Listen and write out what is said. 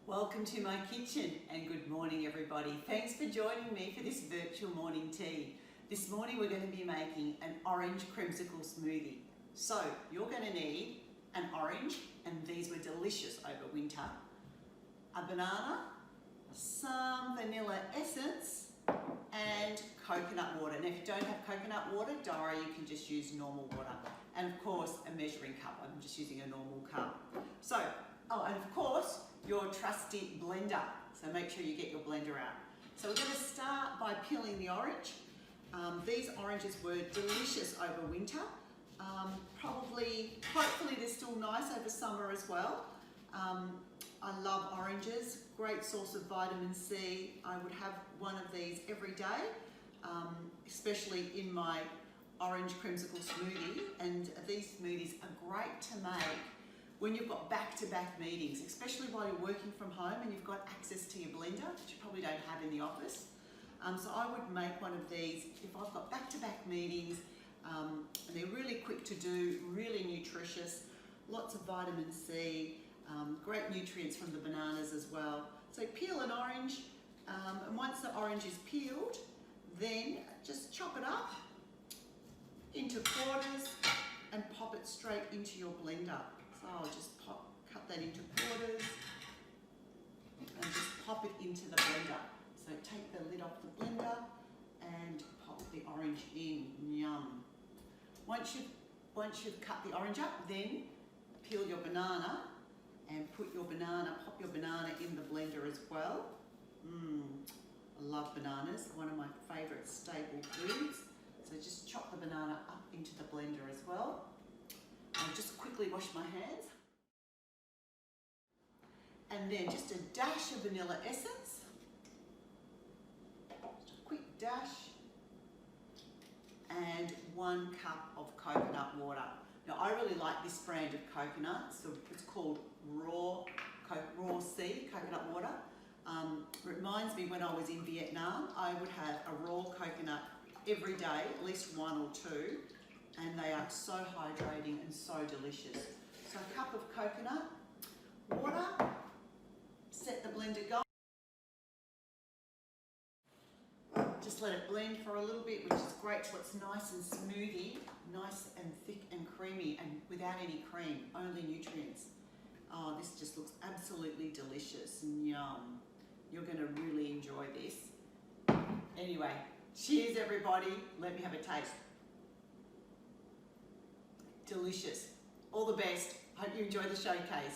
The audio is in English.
Welcome to my kitchen and good morning everybody. Thanks for joining me for this virtual morning tea. This morning we're going to be making an orange creamsicle smoothie. So you're going to need an orange, and these were delicious over winter, a banana, some vanilla essence and coconut water. Now if you don't have coconut water, Dara, you can just use normal water. And of course a measuring cup. I'm just using a normal cup. So, and of course your trusty blender. So make sure you get your blender out. So we're going to start by peeling the orange. These oranges were delicious over winter. Hopefully they're still nice over summer as well. I love oranges, great source of vitamin C. I would have one of these every day, especially in my orange creamsicle smoothie. And these smoothies are great to make when you've got back-to-back meetings, especially while you're working from home and you've got access to your blender, which you probably don't have in the office. So I would make one of these if I've got back-to-back meetings, and they're really quick to do, really nutritious, lots of vitamin C, great nutrients from the bananas as well. So peel an orange, and once the orange is peeled, then just chop it up into quarters and pop it straight into your blender. So I'll just cut that into quarters and just pop it into the blender. So take the lid off the blender and pop the orange in. Yum. Once you've cut the orange up, then peel your banana and pop your banana in the blender as well. I love bananas, one of my favourite staple foods. So just chop the banana up into the blender as well. I'll just quickly wash my hands. And then just a dash of vanilla essence. Just a quick dash. And 1 cup of coconut water. Now I really like this brand of coconut, so it's called Raw Sea coconut water. It reminds me when I was in Vietnam, I would have a raw coconut every day, at least 1 or 2, and they are so hydrating and so delicious. So a cup of coconut water, set the blender going. Just let it blend for a little bit, which is great so it's nice and smoothie, nice and thick and creamy, and without any cream, only nutrients. Oh, this just looks absolutely delicious and yum. You're going to really enjoy this. Anyway, cheers everybody. Let me have a taste. Delicious. All the best. Hope you enjoy the showcase.